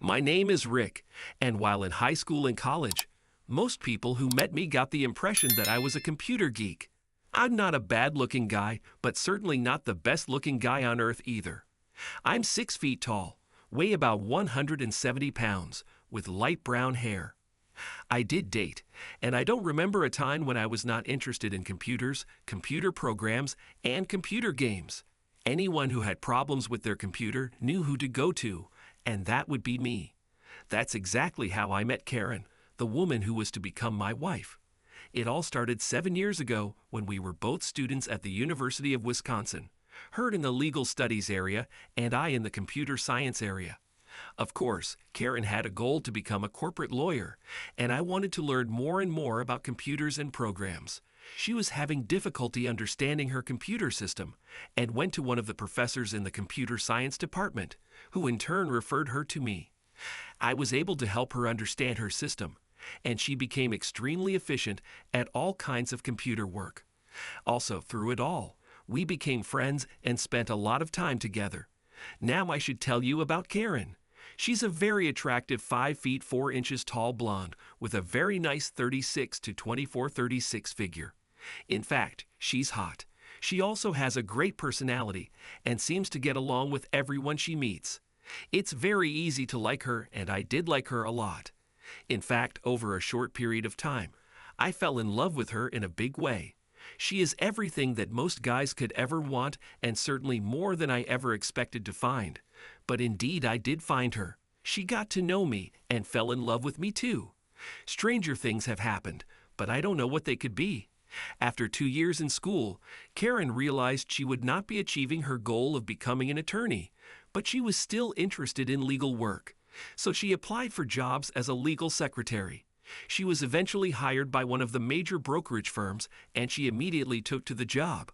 My name is Rick, and while in high school and college, most people who met me got the impression that I was a computer geek. I'm not a bad-looking guy, but certainly not the best-looking guy on earth either. I'm 6 feet tall, weigh about 170 pounds, with light brown hair. I did date, and I don't remember a time when I was not interested in computers, computer programs, and computer games. Anyone who had problems with their computer knew who to go to, and that would be me. That's exactly how I met Karen, the woman who was to become my wife. It all started 7 years ago when we were both students at the University of Wisconsin, her in the legal studies area and I in the computer science area. Of course, Karen had a goal to become a corporate lawyer, and I wanted to learn more and more about computers and programs. She was having difficulty understanding her computer system and went to one of the professors in the computer science department, who in turn referred her to me. I was able to help her understand her system, and she became extremely efficient at all kinds of computer work. Also, through it all, we became friends and spent a lot of time together. Now I should tell you about Karen. She's a very attractive 5 feet 4 inches tall blonde with a very nice 36 to 24-36 figure. In fact, she's hot. She also has a great personality and seems to get along with everyone she meets. It's very easy to like her, and I did like her a lot. In fact, over a short period of time, I fell in love with her in a big way. She is everything that most guys could ever want, and certainly more than I ever expected to find. But indeed I did find her. She got to know me and fell in love with me too. Stranger things have happened, but I don't know what they could be. After 2 years in school, Karen realized she would not be achieving her goal of becoming an attorney, but she was still interested in legal work. So she applied for jobs as a legal secretary. She was eventually hired by one of the major brokerage firms, and she immediately took to the job.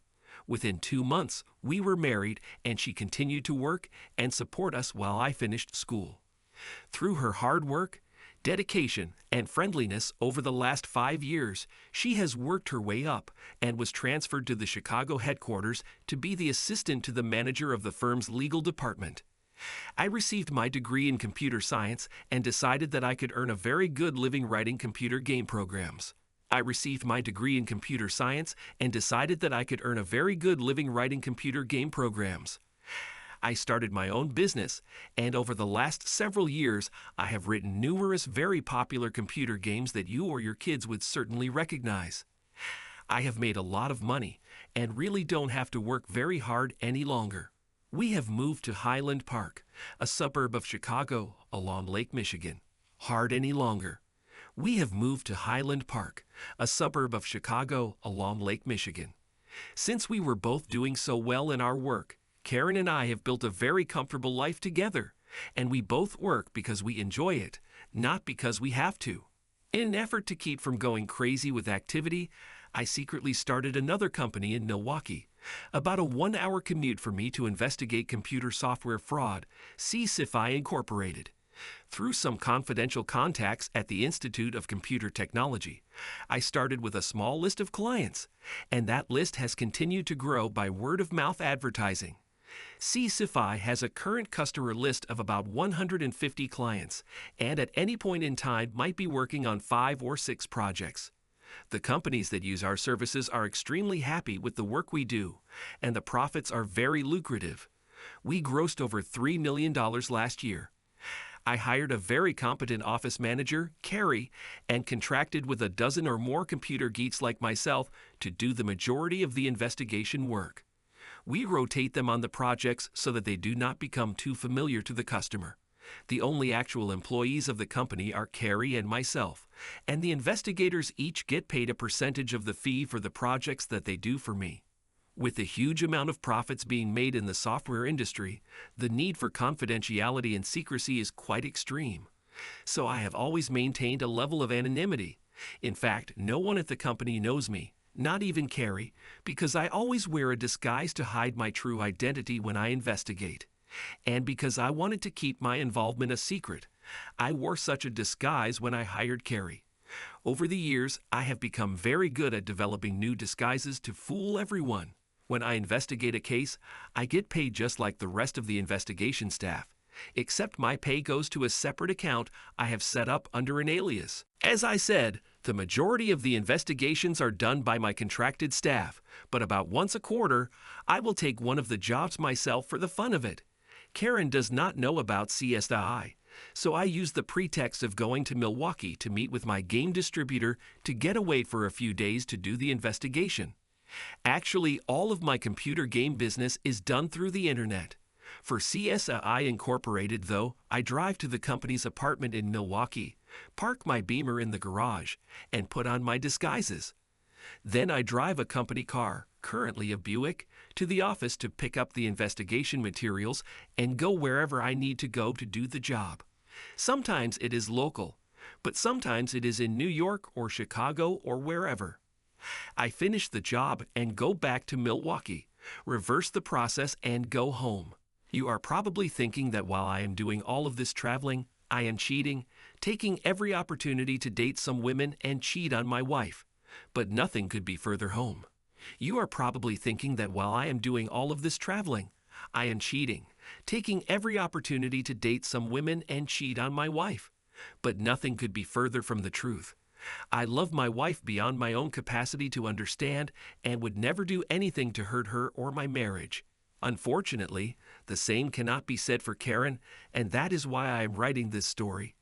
Within 2 months, we were married, and she continued to work and support us while I finished school. Through her hard work, dedication, and friendliness over the last 5 years, she has worked her way up and was transferred to the Chicago headquarters to be the assistant to the manager of the firm's legal department. I received my degree in computer science and decided that I could earn a very good living writing computer game programs. I received my degree in computer science and decided that I could earn a very good living writing computer game programs. I started my own business, and over the last several years, I have written numerous very popular computer games that you or your kids would certainly recognize. I have made a lot of money and really don't have to work very hard any longer. We have moved to Highland Park, a suburb of Chicago along Lake Michigan. Hard any longer. We have moved to Highland Park, a suburb of Chicago along Lake Michigan. Since we were both doing so well in our work, Karen and I have built a very comfortable life together, and we both work because we enjoy it, not because we have to. In an effort to keep from going crazy with activity, I secretly started another company in Milwaukee. About a 1-hour commute for me to investigate computer software fraud, CSIFI Incorporated. Through some confidential contacts at the Institute of Computer Technology, I started with a small list of clients, and that list has continued to grow by word-of-mouth advertising. CSIFI has a current customer list of about 150 clients, and at any point in time might be working on 5 or 6 projects. The companies that use our services are extremely happy with the work we do, and the profits are very lucrative. We grossed over $3 million last year. I hired a very competent office manager, Carrie, and contracted with a dozen or more computer geeks like myself to do the majority of the investigation work. We rotate them on the projects so that they do not become too familiar to the customer. The only actual employees of the company are Carrie and myself, and the investigators each get paid a percentage of the fee for the projects that they do for me. With the huge amount of profits being made in the software industry, the need for confidentiality and secrecy is quite extreme. So I have always maintained a level of anonymity. In fact, no one at the company knows me, not even Carrie, because I always wear a disguise to hide my true identity when I investigate. And because I wanted to keep my involvement a secret, I wore such a disguise when I hired Carrie. Over the years, I have become very good at developing new disguises to fool everyone. When I investigate a case, I get paid just like the rest of the investigation staff. except my pay goes to a separate account I have set up under an alias. As I said, the majority of the investigations are done by my contracted staff, but about once a quarter, I will take one of the jobs myself for the fun of it. Karen does not know about CSI, so I use the pretext of going to Milwaukee to meet with my game distributor to get away for a few days to do the investigation. Actually, all of my computer game business is done through the internet. For CSI Incorporated, though, I drive to the company's apartment in Milwaukee, park my Beamer in the garage, and put on my disguises. Then I drive a company car, currently a Buick, to the office to pick up the investigation materials and go wherever I need to go to do the job. Sometimes it is local, but sometimes it is in New York or Chicago or wherever. I finish the job and go back to Milwaukee, reverse the process, and go home. You are probably thinking that while I am doing all of this traveling, I am cheating, taking every opportunity to date some women and cheat on my wife. But nothing could be further home. You are probably thinking that while I am doing all of this traveling, I am cheating, taking every opportunity to date some women and cheat on my wife. But nothing could be further from the truth. I love my wife beyond my own capacity to understand and would never do anything to hurt her or my marriage. Unfortunately, the same cannot be said for Karen, and that is why I am writing this story.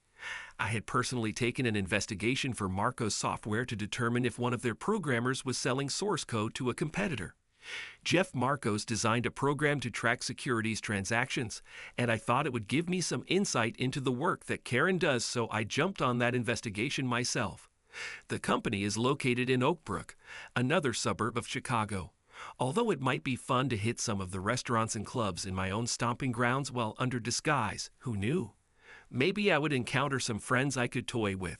I had personally taken an investigation for Marcos Software to determine if one of their programmers was selling source code to a competitor. Jeff Marcos designed a program to track securities transactions, and I thought it would give me some insight into the work that Karen does, so I jumped on that investigation myself. The company is located in Oak Brook, another suburb of Chicago. Although it might be fun to hit some of the restaurants and clubs in my own stomping grounds while under disguise, who knew? Maybe I would encounter some friends I could toy with.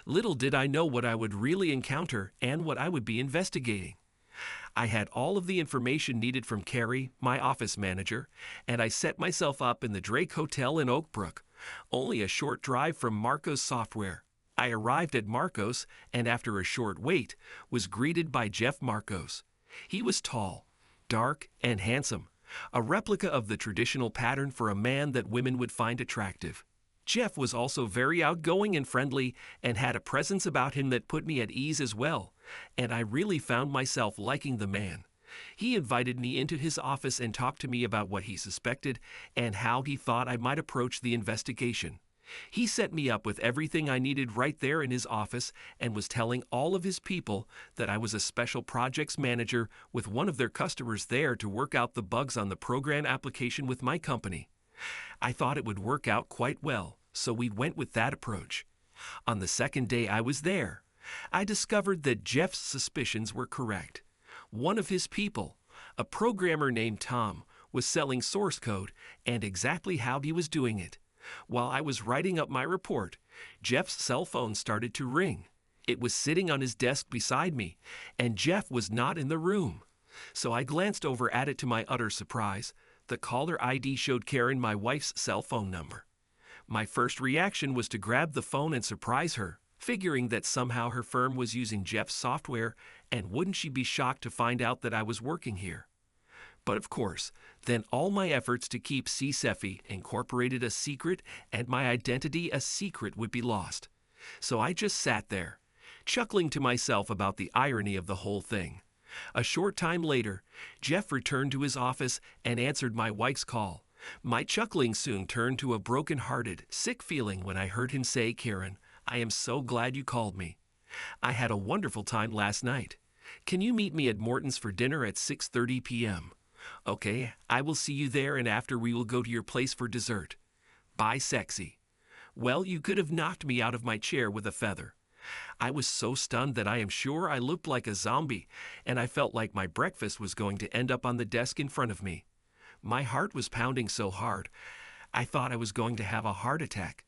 Little did I know what I would really encounter and what I would be investigating. I had all of the information needed from Carrie, my office manager, and I set myself up in the Drake Hotel in Oak Brook, only a short drive from Marcos Software. I arrived at Marcos and after a short wait was greeted by Jeff Marcos. He was tall, dark, and handsome, a replica of the traditional pattern for a man that women would find attractive. Jeff was also very outgoing and friendly and had a presence about him that put me at ease as well, and I really found myself liking the man. He invited me into his office and talked to me about what he suspected and how he thought I might approach the investigation. He set me up with everything I needed right there in his office and was telling all of his people that I was a special projects manager with one of their customers there to work out the bugs on the program application with my company. I thought it would work out quite well, so we went with that approach. On the second day I was there, I discovered that Jeff's suspicions were correct. One of his people, a programmer named Tom, was selling source code and exactly how he was doing it. While I was writing up my report, Jeff's cell phone started to ring. It was sitting on his desk beside me, and Jeff was not in the room. So I glanced over at it to my utter surprise. The caller ID showed Karen my wife's cell phone number. My first reaction was to grab the phone and surprise her, figuring that somehow her firm was using Jeff's software, and wouldn't she be shocked to find out that I was working here? But of course, then all my efforts to keep CSEFI Incorporated a secret and my identity a secret would be lost. So I just sat there, chuckling to myself about the irony of the whole thing. A short time later, Jeff returned to his office and answered my wife's call. My chuckling soon turned to a broken-hearted, sick feeling when I heard him say, "Karen, I am so glad you called me. I had a wonderful time last night. Can you meet me at Morton's for dinner at 6:30 p.m.? Okay, I will see you there, and after we will go to your place for dessert. Bye, sexy." Well, you could have knocked me out of my chair with a feather. I was so stunned that I am sure I looked like a zombie, and I felt like my breakfast was going to end up on the desk in front of me. My heart was pounding so hard, I thought I was going to have a heart attack.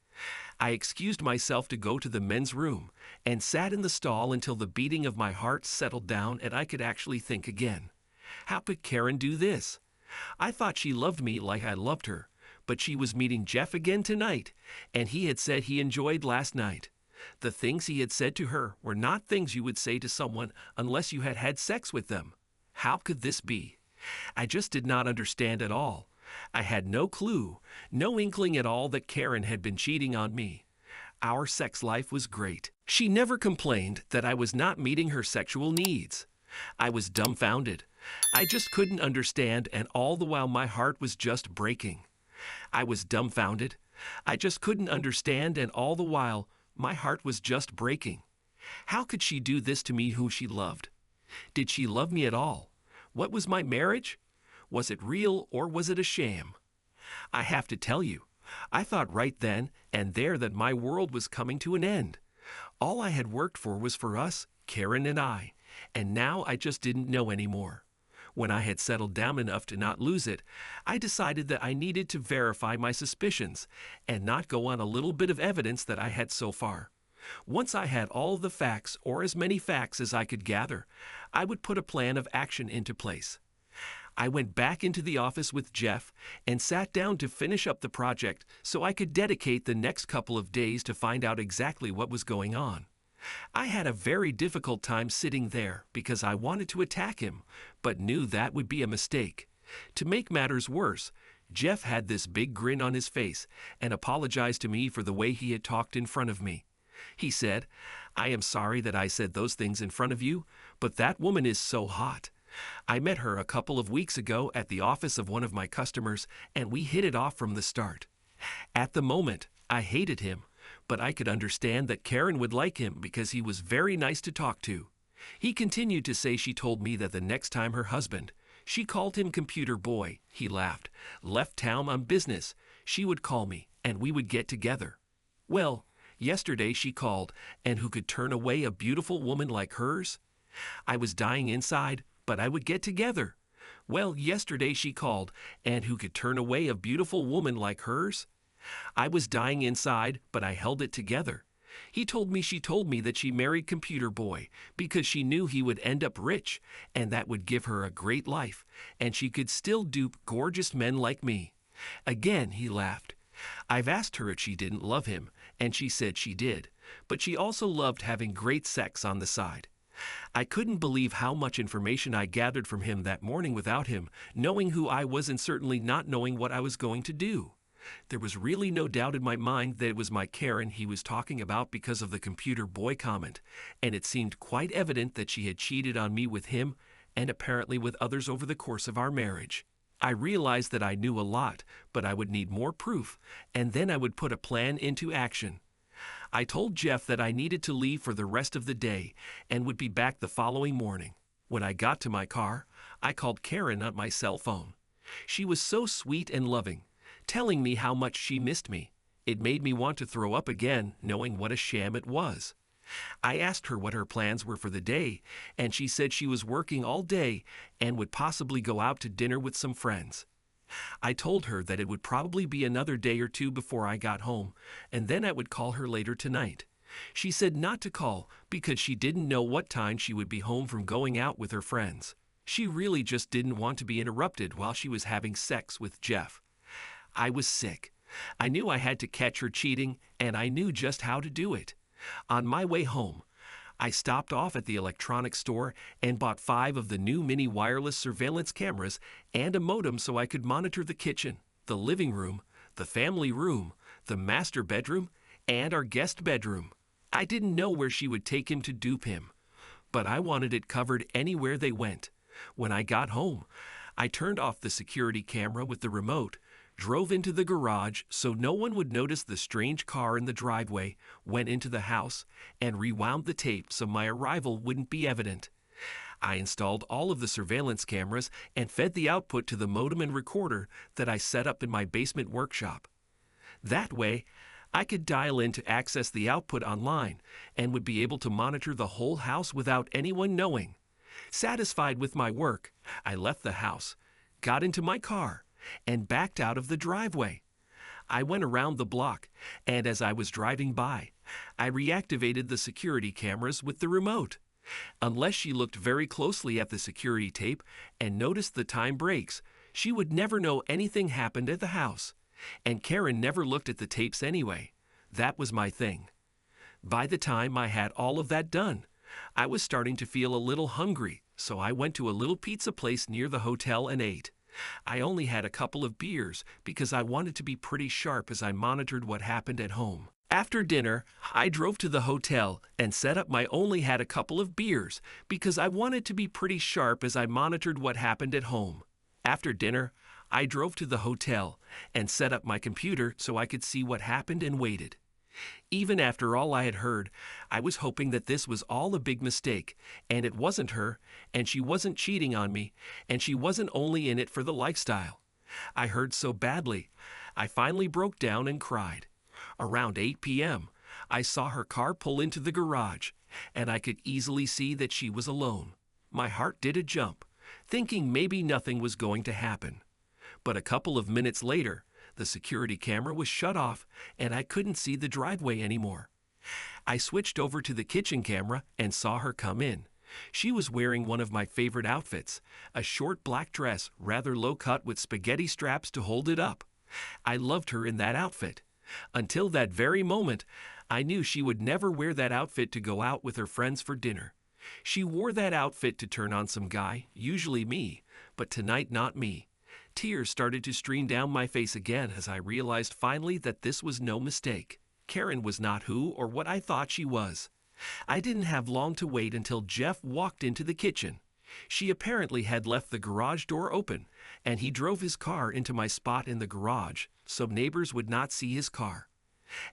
I excused myself to go to the men's room and sat in the stall until the beating of my heart settled down and I could actually think again. How could Karen do this? I thought she loved me like I loved her, but she was meeting Jeff again tonight, and he had said he enjoyed last night. The things he had said to her were not things you would say to someone unless you had had sex with them. How could this be? I just did not understand at all. I had no clue, no inkling at all that Karen had been cheating on me. Our sex life was great. She never complained that I was not meeting her sexual needs. I was dumbfounded. I just couldn't understand, and all the while my heart was just breaking. I was dumbfounded. I just couldn't understand, and all the while my heart was just breaking. How could she do this to me who she loved? Did she love me at all? What was my marriage? Was it real or was it a sham? I have to tell you, I thought right then and there that my world was coming to an end. All I had worked for was for us, Karen and I, and now I just didn't know anymore. When I had settled down enough to not lose it, I decided that I needed to verify my suspicions and not go on a little bit of evidence that I had so far. Once I had all of the facts, or as many facts as I could gather, I would put a plan of action into place. I went back into the office with Jeff and sat down to finish up the project so I could dedicate the next couple of days to find out exactly what was going on. I had a very difficult time sitting there because I wanted to attack him, but knew that would be a mistake. To make matters worse, Jeff had this big grin on his face and apologized to me for the way he had talked in front of me. He said, "I am sorry that I said those things in front of you, but that woman is so hot. I met her a couple of weeks ago at the office of one of my customers, and we hit it off from the start. At the moment, I hated him, but I could understand that Karen would like him because he was very nice to talk to." He continued to say she told me that the next time her husband, she called him Computer Boy, he laughed, left town on business, she would call me and we would get together. Well, yesterday she called, and who could turn away a beautiful woman like hers? I was dying inside, but I would get together. Well, yesterday she called, and who could turn away a beautiful woman like hers? I was dying inside, but I held it together. She told me that she married Computer Boy because she knew he would end up rich, and that would give her a great life, and she could still dupe gorgeous men like me. Again he laughed. I've asked her if she didn't love him, and she said she did, but she also loved having great sex on the side. I couldn't believe how much information I gathered from him that morning without him knowing who I was and certainly not knowing what I was going to do. There was really no doubt in my mind that it was my Karen he was talking about because of the Computer Boy comment, and it seemed quite evident that she had cheated on me with him and apparently with others over the course of our marriage. I realized that I knew a lot, but I would need more proof, and then I would put a plan into action. I told Jeff that I needed to leave for the rest of the day and would be back the following morning. When I got to my car, I called Karen on my cell phone. She was so sweet and loving, telling me how much she missed me. It made me want to throw up again, knowing what a sham it was. I asked her what her plans were for the day, and she said she was working all day and would possibly go out to dinner with some friends. I told her that it would probably be another day or two before I got home, and then I would call her later tonight. She said not to call because she didn't know what time she would be home from going out with her friends. She really just didn't want to be interrupted while she was having sex with Jeff. I was sick. I knew I had to catch her cheating, and I knew just how to do it. On my way home, I stopped off at the electronics store and bought 5 of the new mini wireless surveillance cameras and a modem so I could monitor the kitchen, the living room, the family room, the master bedroom, and our guest bedroom. I didn't know where she would take him to dupe him, but I wanted it covered anywhere they went. When I got home, I turned off the security camera with the remote, drove into the garage so no one would notice the strange car in the driveway, went into the house, and rewound the tape so my arrival wouldn't be evident. I installed all of the surveillance cameras and fed the output to the modem and recorder that I set up in my basement workshop. That way, I could dial in to access the output online and would be able to monitor the whole house without anyone knowing. Satisfied with my work, I left the house, got into my car, and backed out of the driveway. I went around the block, and as I was driving by, I reactivated the security cameras with the remote. Unless she looked very closely at the security tape and noticed the time breaks, she would never know anything happened at the house. And Karen never looked at the tapes anyway. That was my thing. By the time I had all of that done, I was starting to feel a little hungry, so I went to a little pizza place near the hotel and ate. I only had a couple of beers because I wanted to be pretty sharp as I monitored what happened at home. After dinner, I drove to the hotel and set up my only had a couple of beers because I wanted to be pretty sharp as I monitored what happened at home. After dinner, I drove to the hotel and set up my computer so I could see what happened and waited. Even after all I had heard, I was hoping that this was all a big mistake, and it wasn't her, and she wasn't cheating on me, and she wasn't only in it for the lifestyle. I heard so badly, I finally broke down and cried. Around 8 p.m., I saw her car pull into the garage, and I could easily see that she was alone. My heart did a jump, thinking maybe nothing was going to happen. But a couple of minutes later, the security camera was shut off, and I couldn't see the driveway anymore. I switched over to the kitchen camera and saw her come in. She was wearing one of my favorite outfits, a short black dress, rather low cut with spaghetti straps to hold it up. I loved her in that outfit. Until that very moment, I knew she would never wear that outfit to go out with her friends for dinner. She wore that outfit to turn on some guy, usually me, but tonight not me. Tears started to stream down my face again as I realized finally that this was no mistake. Karen was not who or what I thought she was. I didn't have long to wait until Jeff walked into the kitchen. She apparently had left the garage door open, and he drove his car into my spot in the garage so neighbors would not see his car.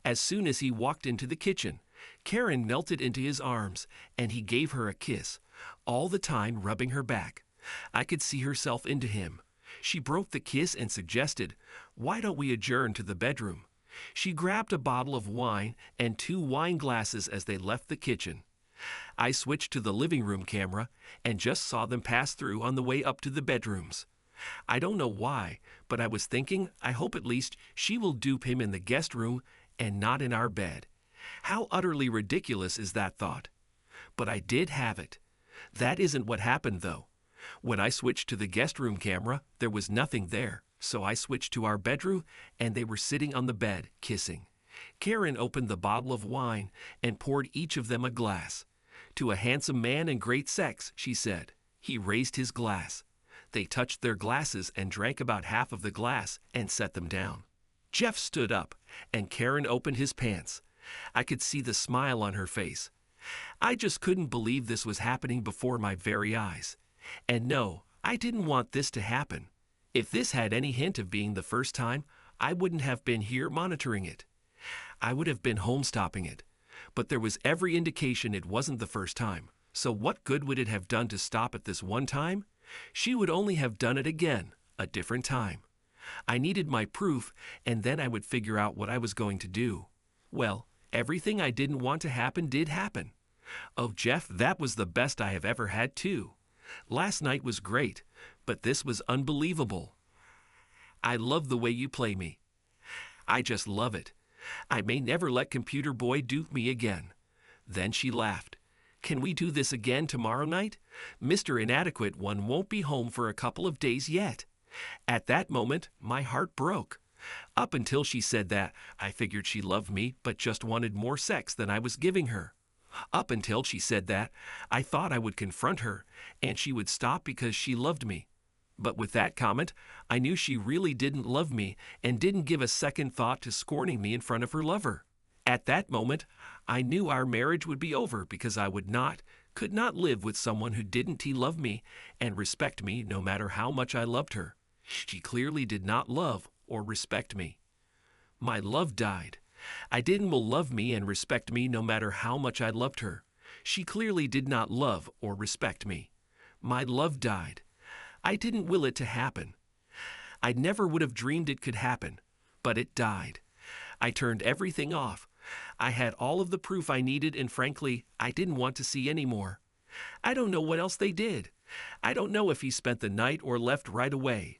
As soon as he walked into the kitchen, Karen melted into his arms, and he gave her a kiss, all the time rubbing her back. I could see herself into him. She broke the kiss and suggested, "Why don't we adjourn to the bedroom?" She grabbed a bottle of wine and 2 wine glasses as they left the kitchen. I switched to the living room camera and just saw them pass through on the way up to the bedrooms. I don't know why, but I was thinking, I hope at least she will dupe him in the guest room and not in our bed. How utterly ridiculous is that thought? But I did have it. That isn't what happened, though. When I switched to the guest room camera, there was nothing there, so I switched to our bedroom, and they were sitting on the bed, kissing. Karen opened the bottle of wine and poured each of them a glass. "To a handsome man and great sex," she said. He raised his glass. They touched their glasses and drank about half of the glass and set them down. Jeff stood up, and Karen opened his pants. I could see the smile on her face. I just couldn't believe this was happening before my very eyes. And no, I didn't want this to happen. If this had any hint of being the first time, I wouldn't have been here monitoring it. I would have been home stopping it. But there was every indication it wasn't the first time. So what good would it have done to stop at this one time? She would only have done it again, a different time. I needed my proof, and then I would figure out what I was going to do. Well, everything I didn't want to happen did happen. Oh, Jeff, that was the best I have ever had, too. Last night was great, but this was unbelievable. I love the way you play me. I just love it. I may never let Computer Boy dupe me again. Then she laughed. Can we do this again tomorrow night? Mr. Inadequate One won't be home for a couple of days yet. At that moment, my heart broke. Up until she said that, I figured she loved me but just wanted more sex than I was giving her. Up until she said that, I thought I would confront her, and she would stop because she loved me. But with that comment, I knew she really didn't love me and didn't give a second thought to scorning me in front of her lover. At that moment, I knew our marriage would be over because I could not live with someone who didn't love me and respect me no matter how much I loved her. She clearly did not love or respect me. My love died. I didn't will love me and respect me no matter how much I loved her. She clearly did not love or respect me. My love died. I didn't will it to happen. I never would have dreamed it could happen, but it died. I turned everything off. I had all of the proof I needed, and frankly, I didn't want to see any more. I don't know what else they did. I don't know if he spent the night or left right away.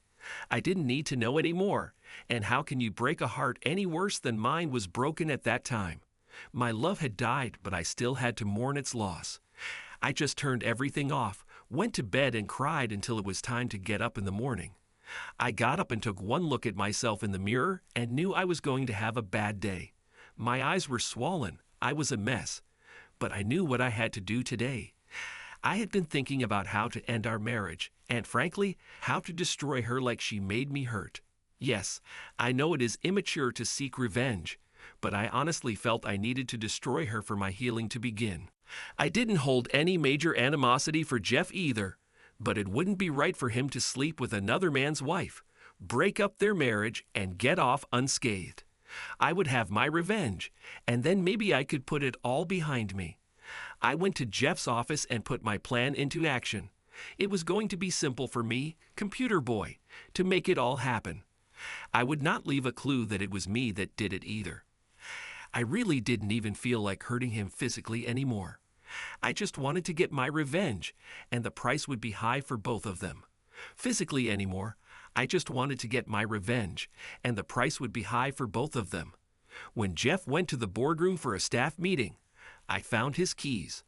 I didn't need to know any more. And how can you break a heart any worse than mine was broken at that time? My love had died, but I still had to mourn its loss. I just turned everything off, went to bed and cried until it was time to get up in the morning. I got up and took one look at myself in the mirror and knew I was going to have a bad day. My eyes were swollen. I was a mess. But I knew what I had to do today. I had been thinking about how to end our marriage, and frankly, how to destroy her like she made me hurt. Yes, I know it is immature to seek revenge, but I honestly felt I needed to destroy her for my healing to begin. I didn't hold any major animosity for Jeff either, but it wouldn't be right for him to sleep with another man's wife, break up their marriage, and get off unscathed. I would have my revenge, and then maybe I could put it all behind me. I went to Jeff's office and put my plan into action. It was going to be simple for me, computer boy, to make it all happen. I would not leave a clue that it was me that did it either. I really didn't even feel like hurting him physically anymore. I just wanted to get my revenge, and the price would be high for both of them. Physically anymore, I just wanted to get my revenge, and the price would be high for both of them. When Jeff went to the boardroom for a staff meeting, I found his keys.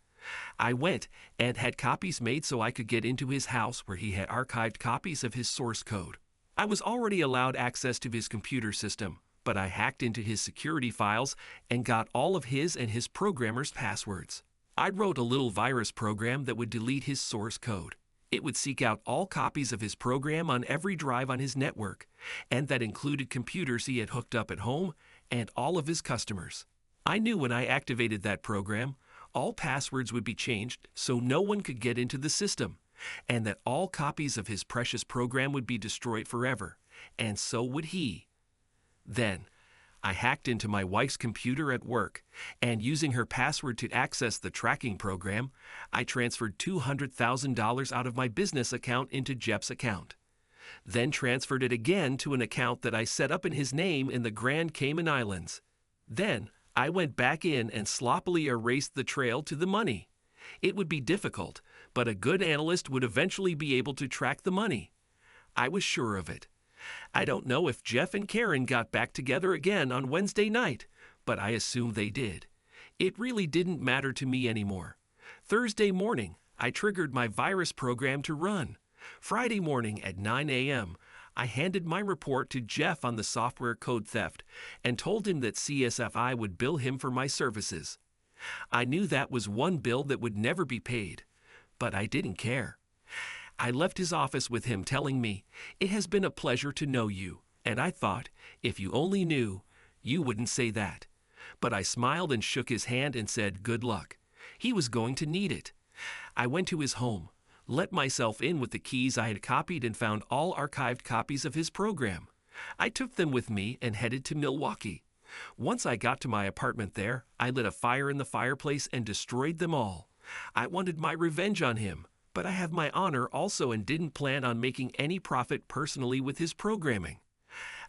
I went and had copies made so I could get into his house where he had archived copies of his source code. I was already allowed access to his computer system, but I hacked into his security files and got all of his and his programmer's passwords. I wrote a little virus program that would delete his source code. It would seek out all copies of his program on every drive on his network, and that included computers he had hooked up at home and all of his customers. I knew when I activated that program, all passwords would be changed so no one could get into the system, and that all copies of his precious program would be destroyed forever, and so would he. Then, I hacked into my wife's computer at work, and using her password to access the tracking program, I transferred $200,000 out of my business account into Jeff's account. Then transferred it again to an account that I set up in his name in the Grand Cayman Islands. Then, I went back in and sloppily erased the trail to the money. It would be difficult, but a good analyst would eventually be able to track the money. I was sure of it. I don't know if Jeff and Karen got back together again on Wednesday night, but I assume they did. It really didn't matter to me anymore. Thursday morning, I triggered my virus program to run. Friday morning at 9 a.m., I handed my report to Jeff on the software code theft and told him that CSFI would bill him for my services. I knew that was one bill that would never be paid, but I didn't care. I left his office with him telling me, "It has been a pleasure to know you," and I thought, if you only knew, you wouldn't say that. But I smiled and shook his hand and said, "Good luck." He was going to need it. I went to his home, let myself in with the keys I had copied and found all archived copies of his program. I took them with me and headed to Milwaukee. Once I got to my apartment there, I lit a fire in the fireplace and destroyed them all. I wanted my revenge on him, but I have my honor also and didn't plan on making any profit personally with his programming.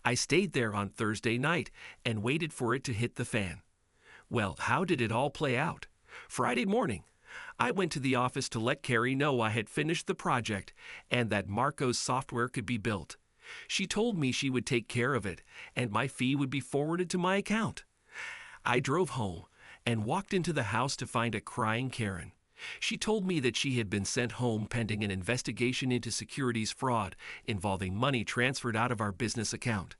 I stayed there on Thursday night and waited for it to hit the fan. Well, how did it all play out? Friday morning, I went to the office to let Carrie know I had finished the project and that Marco's software could be built. She told me she would take care of it and my fee would be forwarded to my account. I drove home and walked into the house to find a crying Karen. She told me that she had been sent home pending an investigation into securities fraud involving money transferred out of our business account.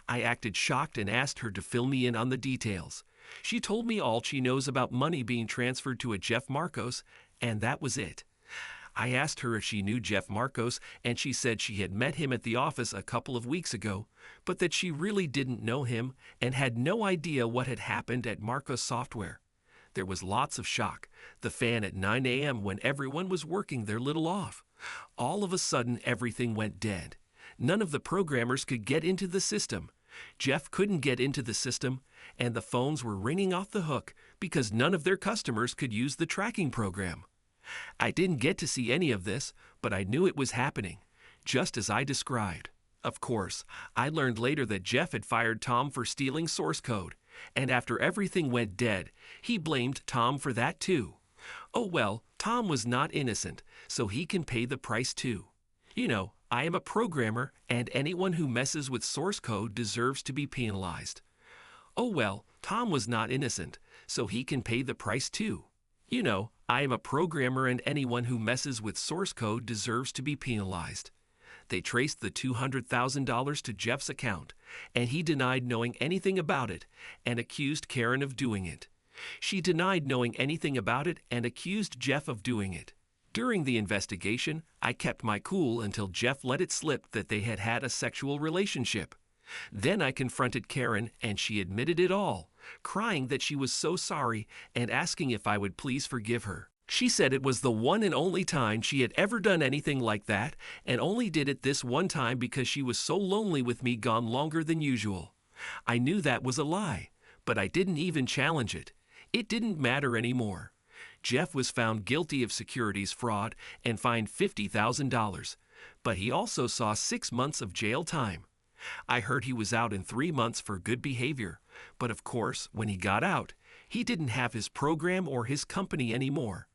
I acted shocked and asked her to fill me in on the details. She told me all she knows about money being transferred to a Jeff Marcos, and that was it. I asked her if she knew Jeff Marcos, and she said she had met him at the office a couple of weeks ago, but that she really didn't know him and had no idea what had happened at Marcos Software. There was lots of shock. The fan at 9 a.m. when everyone was working their little off. All of a sudden, everything went dead. None of the programmers could get into the system. Jeff couldn't get into the system, and the phones were ringing off the hook because none of their customers could use the tracking program. I didn't get to see any of this, but I knew it was happening, just as I described. Of course, I learned later that Jeff had fired Tom for stealing source code, and after everything went dead, he blamed Tom for that too. Oh well, Tom was not innocent, so he can pay the price too. You know, I am a programmer, and anyone who messes with source code deserves to be penalized. Oh well, Tom was not innocent, so he can pay the price too. You know, I am a programmer and anyone who messes with source code deserves to be penalized. They traced the $200,000 to Jeff's account, and he denied knowing anything about it and accused Karen of doing it. She denied knowing anything about it and accused Jeff of doing it. During the investigation, I kept my cool until Jeff let it slip that they had had a sexual relationship. Then I confronted Karen and she admitted it all, crying that she was so sorry and asking if I would please forgive her. She said it was the one and only time she had ever done anything like that and only did it this one time because she was so lonely with me gone longer than usual. I knew that was a lie, but I didn't even challenge it. It didn't matter anymore. Jeff was found guilty of securities fraud and fined $50,000, but he also saw 6 months of jail time. I heard he was out in 3 months for good behavior, but of course, when he got out, he didn't have his program or his company anymore.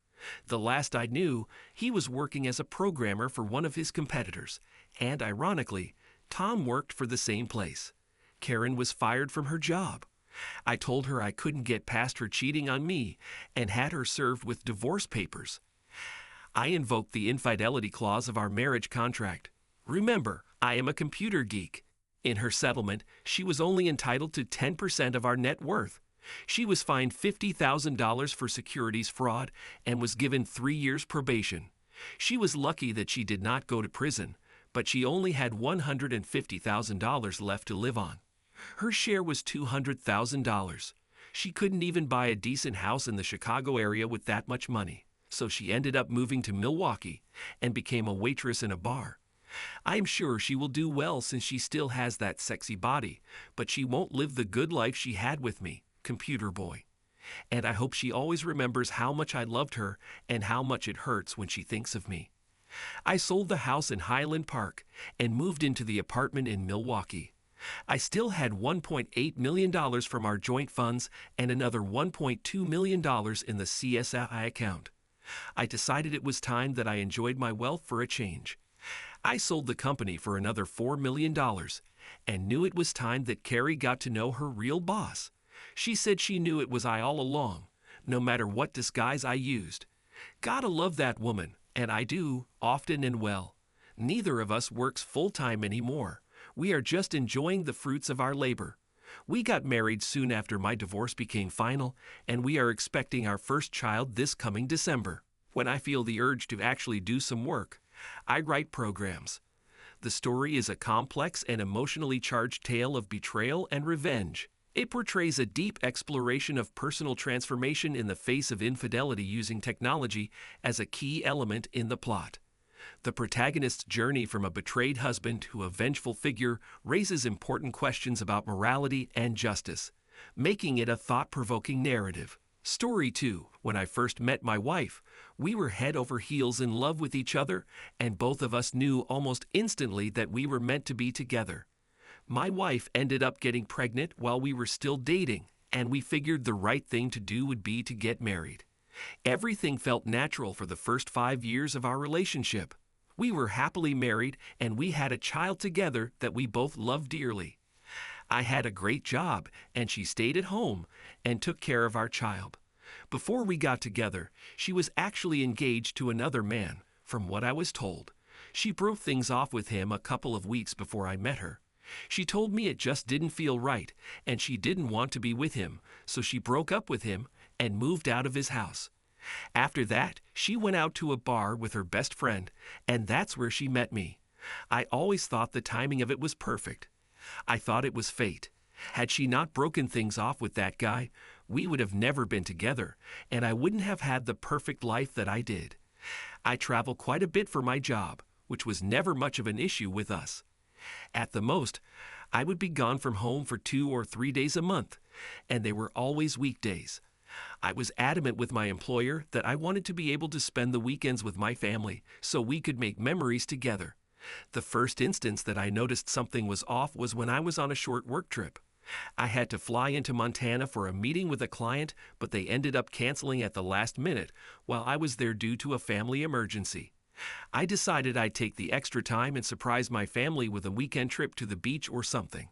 The last I knew, he was working as a programmer for one of his competitors, and ironically, Tom worked for the same place. Karen was fired from her job. I told her I couldn't get past her cheating on me and had her served with divorce papers. I invoked the infidelity clause of our marriage contract. Remember, I am a computer geek. In her settlement, she was only entitled to 10% of our net worth. She was fined $50,000 for securities fraud and was given 3 years probation. She was lucky that she did not go to prison, but she only had $150,000 left to live on. Her share was $200,000. She couldn't even buy a decent house in the Chicago area with that much money, so she ended up moving to Milwaukee and became a waitress in a bar. I'm sure she will do well since she still has that sexy body, but she won't live the good life she had with me, computer boy. And I hope she always remembers how much I loved her and how much it hurts when she thinks of me. I sold the house in Highland Park and moved into the apartment in Milwaukee. I still had $1.8 million from our joint funds and another $1.2 million in the CSI account. I decided it was time that I enjoyed my wealth for a change. I sold the company for another $4 million and knew it was time that Carrie got to know her real boss. She said she knew it was I all along, no matter what disguise I used. Gotta love that woman, and I do, often and well. Neither of us works full-time anymore. We are just enjoying the fruits of our labor. We got married soon after my divorce became final, and we are expecting our first child this coming December. When I feel the urge to actually do some work, I write programs. The story is a complex and emotionally charged tale of betrayal and revenge. It portrays a deep exploration of personal transformation in the face of infidelity using technology as a key element in the plot. The protagonist's journey from a betrayed husband to a vengeful figure raises important questions about morality and justice, making it a thought-provoking narrative. Story 2. When I first met my wife, we were head over heels in love with each other, and both of us knew almost instantly that we were meant to be together. My wife ended up getting pregnant while we were still dating, and we figured the right thing to do would be to get married. Everything felt natural for the first 5 years of our relationship. We were happily married, and we had a child together that we both loved dearly. I had a great job, and she stayed at home and took care of our child. Before we got together, she was actually engaged to another man, from what I was told. She broke things off with him a couple of weeks before I met her. She told me it just didn't feel right, and she didn't want to be with him, so she broke up with him and moved out of his house. After that, she went out to a bar with her best friend, and that's where she met me. I always thought the timing of it was perfect. I thought it was fate. Had she not broken things off with that guy, we would have never been together, and I wouldn't have had the perfect life that I did. I travel quite a bit for my job, which was never much of an issue with us. At the most, I would be gone from home for 2 or 3 days a month, and they were always weekdays. I was adamant with my employer that I wanted to be able to spend the weekends with my family so we could make memories together. The first instance that I noticed something was off was when I was on a short work trip. I had to fly into Montana for a meeting with a client, but they ended up canceling at the last minute while I was there due to a family emergency. I decided I'd take the extra time and surprise my family with a weekend trip to the beach or something.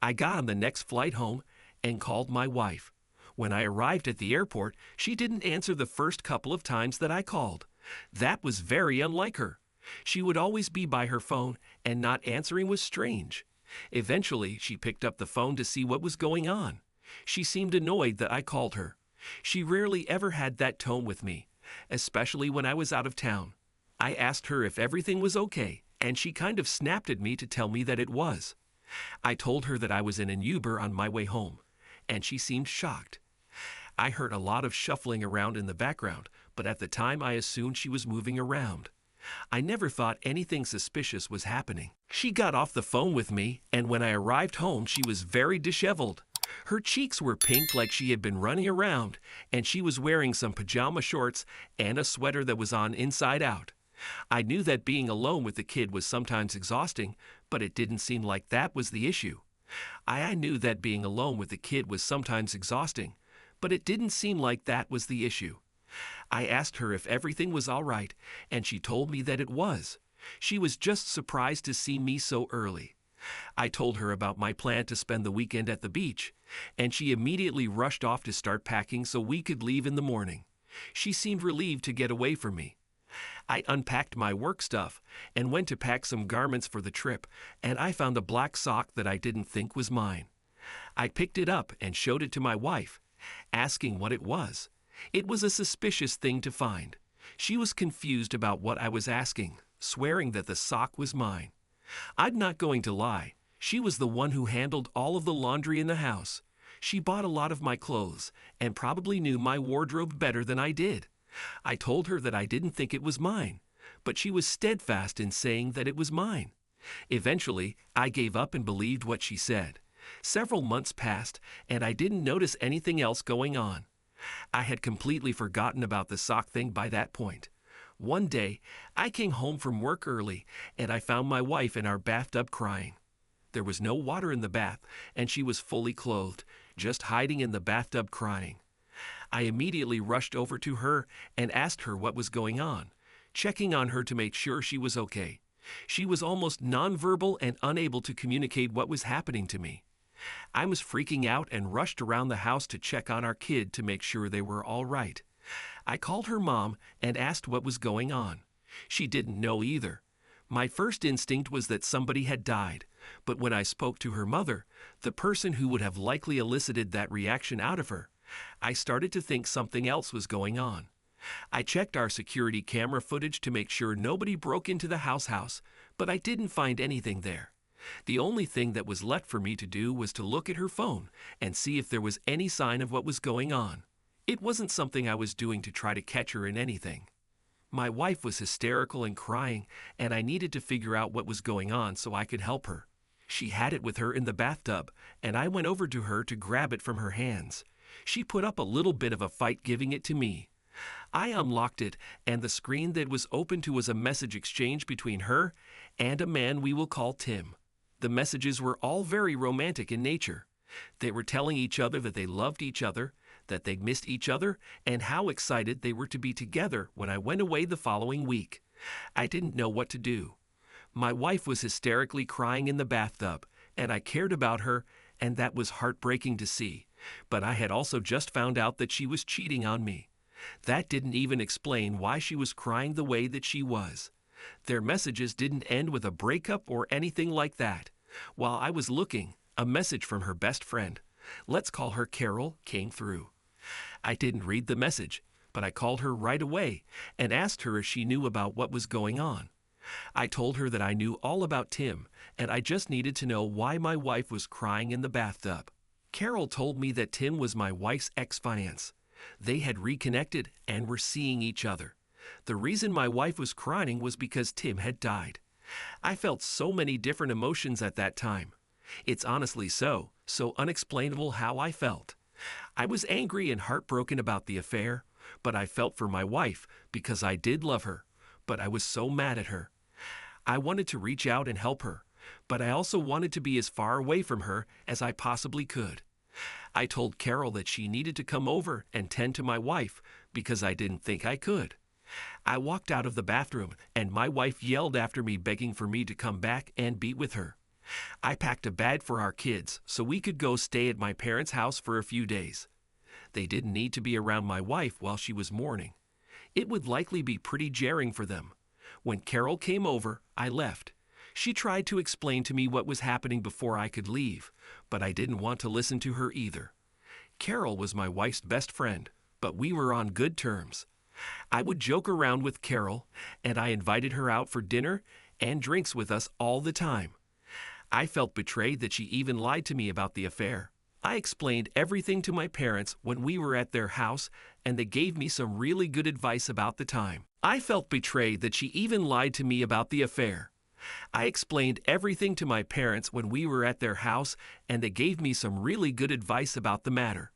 I got on the next flight home and called my wife. When I arrived at the airport, she didn't answer the first couple of times that I called. That was very unlike her. She would always be by her phone, and not answering was strange. Eventually, she picked up the phone to see what was going on. She seemed annoyed that I called her. She rarely ever had that tone with me, especially when I was out of town. I asked her if everything was okay, and she kind of snapped at me to tell me that it was. I told her that I was in an Uber on my way home, and she seemed shocked. I heard a lot of shuffling around in the background, but at the time I assumed she was moving around. I never thought anything suspicious was happening. She got off the phone with me, and when I arrived home, she was very disheveled. Her cheeks were pink like she had been running around, and she was wearing some pajama shorts and a sweater that was on inside out. I knew that being alone with the kid was sometimes exhausting, but it didn't seem like that was the issue. I knew that being alone with the kid was sometimes exhausting, but it didn't seem like that was the issue. I asked her if everything was all right, and she told me that it was. She was just surprised to see me so early. I told her about my plan to spend the weekend at the beach, and she immediately rushed off to start packing so we could leave in the morning. She seemed relieved to get away from me. I unpacked my work stuff and went to pack some garments for the trip, and I found a black sock that I didn't think was mine. I picked it up and showed it to my wife, asking what it was. It was a suspicious thing to find. She was confused about what I was asking, swearing that the sock was mine. I'm not going to lie. She was the one who handled all of the laundry in the house. She bought a lot of my clothes and probably knew my wardrobe better than I did. I told her that I didn't think it was mine, but she was steadfast in saying that it was mine. Eventually, I gave up and believed what she said. Several months passed, and I didn't notice anything else going on. I had completely forgotten about the sock thing by that point. One day, I came home from work early, and I found my wife in our bathtub crying. There was no water in the bath, and she was fully clothed, just hiding in the bathtub crying. I immediately rushed over to her and asked her what was going on, checking on her to make sure she was okay. She was almost nonverbal and unable to communicate what was happening to me. I was freaking out and rushed around the house to check on our kid to make sure they were all right. I called her mom and asked what was going on. She didn't know either. My first instinct was that somebody had died, but when I spoke to her mother, the person who would have likely elicited that reaction out of her, I started to think something else was going on. I checked our security camera footage to make sure nobody broke into the house, but I didn't find anything there. The only thing that was left for me to do was to look at her phone and see if there was any sign of what was going on. It wasn't something I was doing to try to catch her in anything. My wife was hysterical and crying, and I needed to figure out what was going on so I could help her. She had it with her in the bathtub, and I went over to her to grab it from her hands. She put up a little bit of a fight giving it to me. I unlocked it, and the screen that was open to was a message exchange between her and a man we will call Tim. The messages were all very romantic in nature. They were telling each other that they loved each other, that they missed each other, and how excited they were to be together when I went away the following week. I didn't know what to do. My wife was hysterically crying in the bathtub, and I cared about her, and that was heartbreaking to see. But I had also just found out that she was cheating on me. That didn't even explain why she was crying the way that she was. Their messages didn't end with a breakup or anything like that. While I was looking, a message from her best friend, let's call her Carol, came through. I didn't read the message, but I called her right away and asked her if she knew about what was going on. I told her that I knew all about Tim, and I just needed to know why my wife was crying in the bathtub. Carol told me that Tim was my wife's ex-fiance. They had reconnected and were seeing each other. The reason my wife was crying was because Tim had died. I felt so many different emotions at that time. It's honestly so unexplainable how I felt. I was angry and heartbroken about the affair, but I felt for my wife because I did love her, but I was so mad at her. I wanted to reach out and help her, but I also wanted to be as far away from her as I possibly could. I told Carol that she needed to come over and tend to my wife because I didn't think I could. I walked out of the bathroom and my wife yelled after me begging for me to come back and be with her. I packed a bag for our kids so we could go stay at my parents' house for a few days. They didn't need to be around my wife while she was mourning. It would likely be pretty jarring for them. When Carol came over, I left. She tried to explain to me what was happening before I could leave, but I didn't want to listen to her either. Carol was my wife's best friend, but we were on good terms. I would joke around with Carol, and I invited her out for dinner and drinks with us all the time. I felt betrayed that she even lied to me about the affair. I explained everything to my parents when we were at their house, and they gave me some really good advice about the time. I felt betrayed that she even lied to me about the affair. I explained everything to my parents when we were at their house, and they gave me some really good advice about the matter.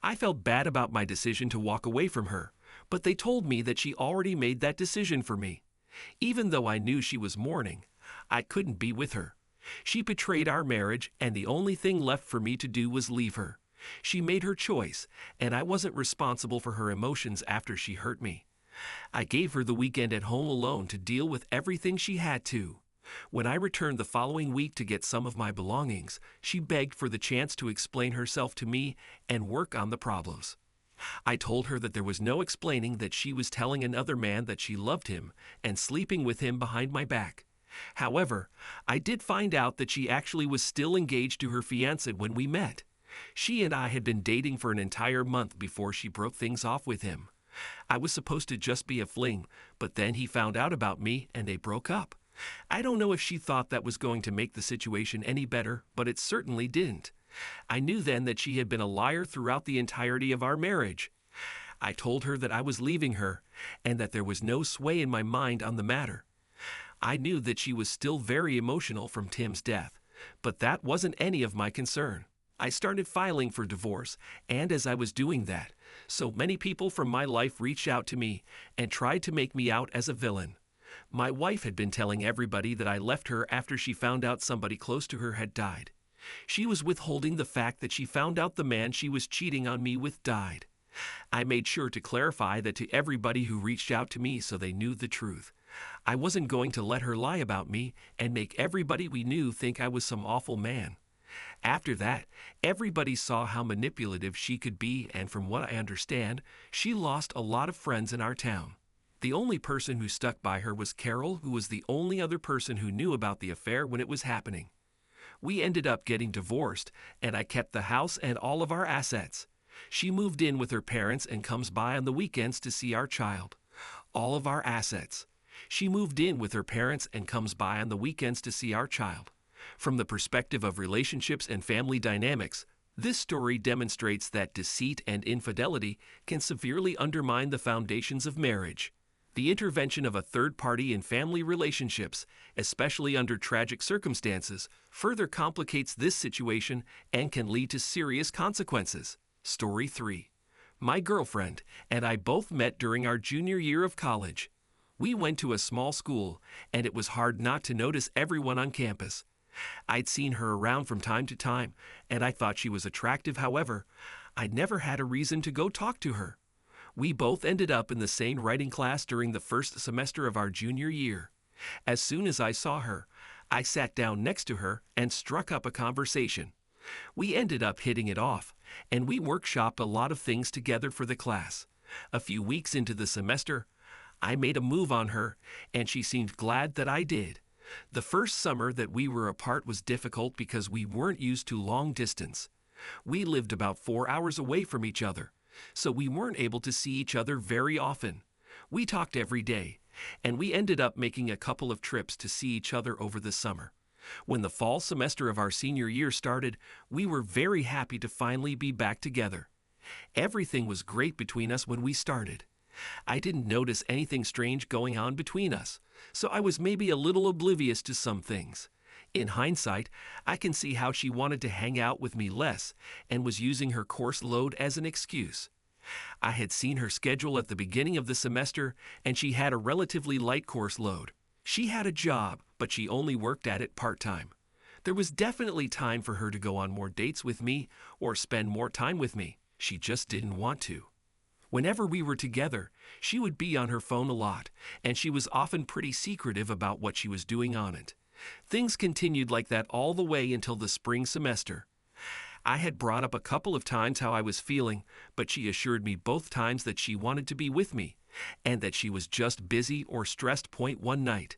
I felt bad about my decision to walk away from her, but they told me that she already made that decision for me. Even though I knew she was mourning, I couldn't be with her. She betrayed our marriage, and the only thing left for me to do was leave her. She made her choice, and I wasn't responsible for her emotions after she hurt me. I gave her the weekend at home alone to deal with everything she had to. When I returned the following week to get some of my belongings, she begged for the chance to explain herself to me and work on the problems. I told her that there was no explaining that she was telling another man that she loved him and sleeping with him behind my back. However, I did find out that she actually was still engaged to her fiancé when we met. She and I had been dating for an entire month before she broke things off with him. I was supposed to just be a fling, but then he found out about me and they broke up. I don't know if she thought that was going to make the situation any better, but it certainly didn't. I knew then that she had been a liar throughout the entirety of our marriage. I told her that I was leaving her and that there was no sway in my mind on the matter. I knew that she was still very emotional from Tim's death, but that wasn't any of my concern. I started filing for divorce, and as I was doing that, so many people from my life reached out to me and tried to make me out as a villain. My wife had been telling everybody that I left her after she found out somebody close to her had died. She was withholding the fact that she found out the man she was cheating on me with died. I made sure to clarify that to everybody who reached out to me so they knew the truth. I wasn't going to let her lie about me and make everybody we knew think I was some awful man. After that, everybody saw how manipulative she could be, and from what I understand, she lost a lot of friends in our town. The only person who stuck by her was Carol, who was the only other person who knew about the affair when it was happening. We ended up getting divorced, and I kept the house and all of our assets. She moved in with her parents and comes by on the weekends to see our child. All of our assets. She moved in with her parents and comes by on the weekends to see our child. From the perspective of relationships and family dynamics, this story demonstrates that deceit and infidelity can severely undermine the foundations of marriage. The intervention of a third party in family relationships, especially under tragic circumstances, further complicates this situation and can lead to serious consequences. Story 3. My girlfriend and I both met during our junior year of college. We went to a small school, and it was hard not to notice everyone on campus. I'd seen her around from time to time, and I thought she was attractive. However, I'd never had a reason to go talk to her. We both ended up in the same writing class during the first semester of our junior year. As soon as I saw her, I sat down next to her and struck up a conversation. We ended up hitting it off, and we workshopped a lot of things together for the class. A few weeks into the semester, I made a move on her, and she seemed glad that I did. The first summer that we were apart was difficult because we weren't used to long distance. We lived about 4 hours away from each other, so we weren't able to see each other very often. We talked every day, and we ended up making a couple of trips to see each other over the summer. When the fall semester of our senior year started, we were very happy to finally be back together. Everything was great between us when we started. I didn't notice anything strange going on between us, so I was maybe a little oblivious to some things. In hindsight, I can see how she wanted to hang out with me less and was using her course load as an excuse. I had seen her schedule at the beginning of the semester, and she had a relatively light course load. She had a job, but she only worked at it part-time. There was definitely time for her to go on more dates with me or spend more time with me. She just didn't want to. Whenever we were together, she would be on her phone a lot, and she was often pretty secretive about what she was doing on it. Things continued like that all the way until the spring semester. I had brought up a couple of times how I was feeling, but she assured me both times that she wanted to be with me, and that she was just busy or stressed. One night,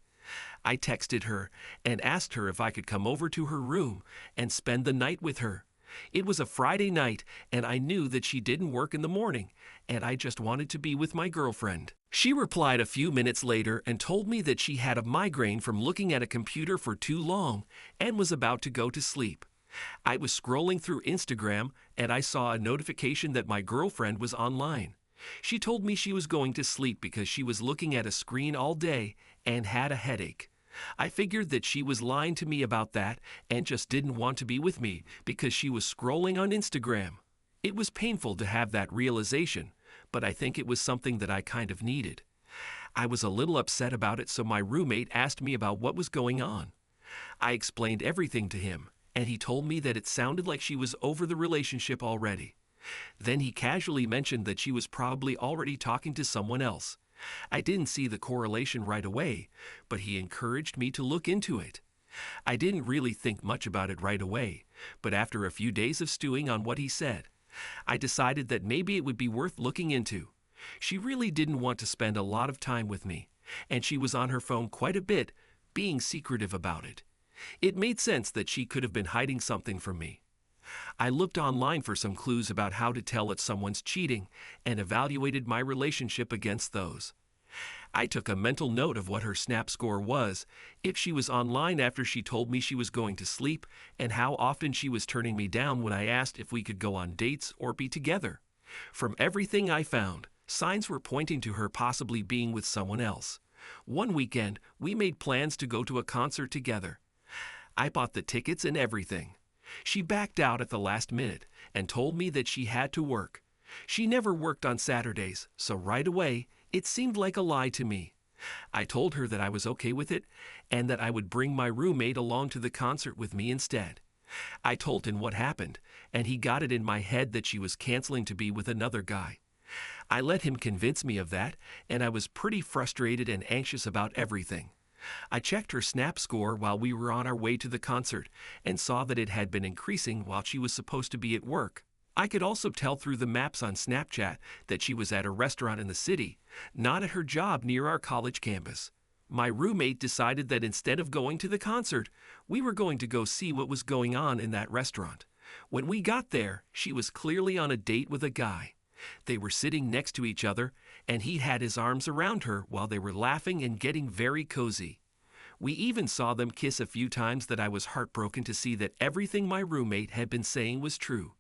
I texted her and asked her if I could come over to her room and spend the night with her. It was a Friday night, and I knew that she didn't work in the morning, and I just wanted to be with my girlfriend. She replied a few minutes later and told me that she had a migraine from looking at a computer for too long and was about to go to sleep. I was scrolling through Instagram and I saw a notification that my girlfriend was online. She told me she was going to sleep because she was looking at a screen all day and had a headache. I figured that she was lying to me about that and just didn't want to be with me because she was scrolling on Instagram. It was painful to have that realization, but I think it was something that I kind of needed. I was a little upset about it, so my roommate asked me about what was going on. I explained everything to him, and he told me that it sounded like she was over the relationship already. Then he casually mentioned that she was probably already talking to someone else. I didn't see the correlation right away, but he encouraged me to look into it. I didn't really think much about it right away, but after a few days of stewing on what he said, I decided that maybe it would be worth looking into. She really didn't want to spend a lot of time with me, and she was on her phone quite a bit, being secretive about it. It made sense that she could have been hiding something from me. I looked online for some clues about how to tell if someone's cheating and evaluated my relationship against those. I took a mental note of what her Snap score was, if she was online after she told me she was going to sleep, and how often she was turning me down when I asked if we could go on dates or be together. From everything I found, signs were pointing to her possibly being with someone else. One weekend, we made plans to go to a concert together. I bought the tickets and everything. She backed out at the last minute and told me that she had to work. She never worked on Saturdays, so right away, it seemed like a lie to me. I told her that I was okay with it and that I would bring my roommate along to the concert with me instead. I told him what happened, and he got it in my head that she was canceling to be with another guy. I let him convince me of that, and I was pretty frustrated and anxious about everything. I checked her Snap score while we were on our way to the concert and saw that it had been increasing while she was supposed to be at work. I could also tell through the maps on Snapchat that she was at a restaurant in the city, not at her job near our college campus. My roommate decided that instead of going to the concert, we were going to go see what was going on in that restaurant. When we got there, she was clearly on a date with a guy. They were sitting next to each other, and he had his arms around her while they were laughing and getting very cozy. We even saw them kiss a few times that I was heartbroken to see that everything my roommate had been saying was true.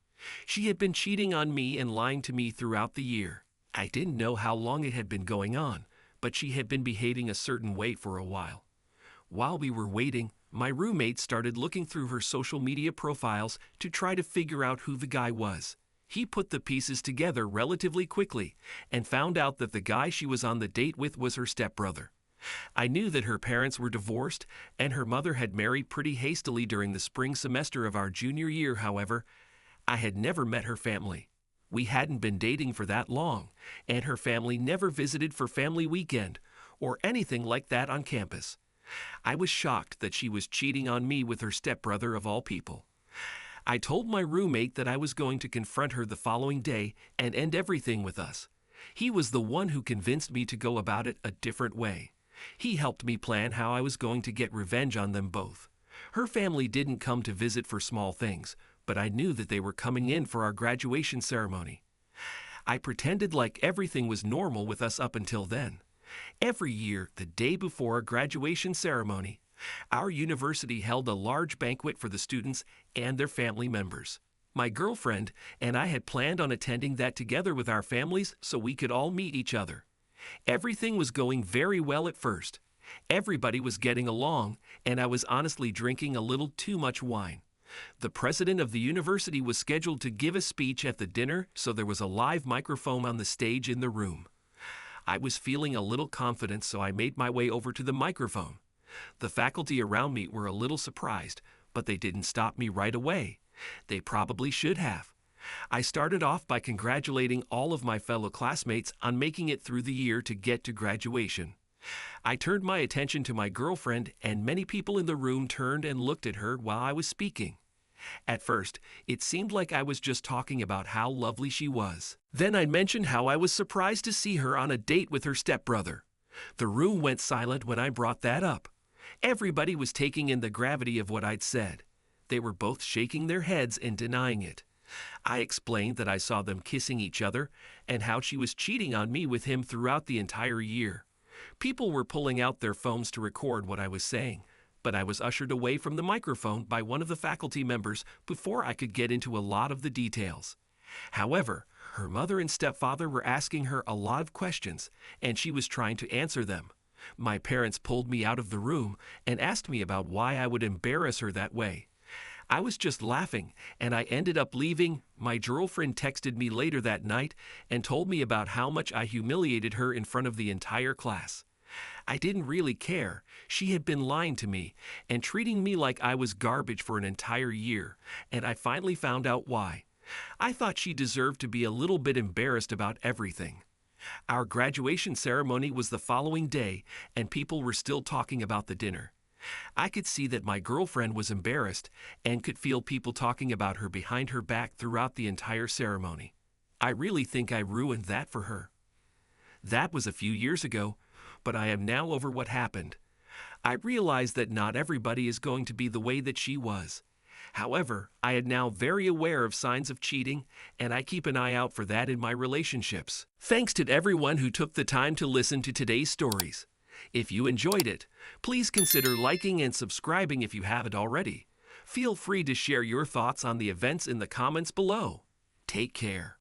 She had been cheating on me and lying to me throughout the year. I didn't know how long it had been going on, but she had been behaving a certain way for a while. While we were waiting, my roommate started looking through her social media profiles to try to figure out who the guy was. He put the pieces together relatively quickly and found out that the guy she was on the date with was her stepbrother. I knew that her parents were divorced and her mother had married pretty hastily during the spring semester of our junior year. However, I had never met her family. We hadn't been dating for that long, and her family never visited for family weekend or anything like that on campus. I was shocked that she was cheating on me with her stepbrother of all people. I told my roommate that I was going to confront her the following day and end everything with us. He was the one who convinced me to go about it a different way. He helped me plan how I was going to get revenge on them both. Her family didn't come to visit for small things, but I knew that they were coming in for our graduation ceremony. I pretended like everything was normal with us up until then. Every year, the day before our graduation ceremony, our university held a large banquet for the students and their family members. My girlfriend and I had planned on attending that together with our families so we could all meet each other. Everything was going very well at first. Everybody was getting along, and I was honestly drinking a little too much wine. The president of the university was scheduled to give a speech at the dinner, so there was a live microphone on the stage in the room. I was feeling a little confident, so I made my way over to the microphone. The faculty around me were a little surprised, but they didn't stop me right away. They probably should have. I started off by congratulating all of my fellow classmates on making it through the year to get to graduation. I turned my attention to my girlfriend, and many people in the room turned and looked at her while I was speaking. At first, it seemed like I was just talking about how lovely she was. Then I mentioned how I was surprised to see her on a date with her stepbrother. The room went silent when I brought that up. Everybody was taking in the gravity of what I'd said. They were both shaking their heads and denying it. I explained that I saw them kissing each other and how she was cheating on me with him throughout the entire year. People were pulling out their phones to record what I was saying, but I was ushered away from the microphone by one of the faculty members before I could get into a lot of the details. However, her mother and stepfather were asking her a lot of questions, and she was trying to answer them. My parents pulled me out of the room and asked me about why I would embarrass her that way. I was just laughing, and I ended up leaving. My girlfriend texted me later that night and told me about how much I humiliated her in front of the entire class. I didn't really care. She had been lying to me and treating me like I was garbage for an entire year, and I finally found out why. I thought she deserved to be a little bit embarrassed about everything. Our graduation ceremony was the following day, and people were still talking about the dinner. I could see that my girlfriend was embarrassed and could feel people talking about her behind her back throughout the entire ceremony. I really think I ruined that for her. That was a few years ago, but I am now over what happened. I realize that not everybody is going to be the way that she was. However, I am now very aware of signs of cheating, and I keep an eye out for that in my relationships. Thanks to everyone who took the time to listen to today's stories. If you enjoyed it, please consider liking and subscribing if you haven't already. Feel free to share your thoughts on the events in the comments below. Take care.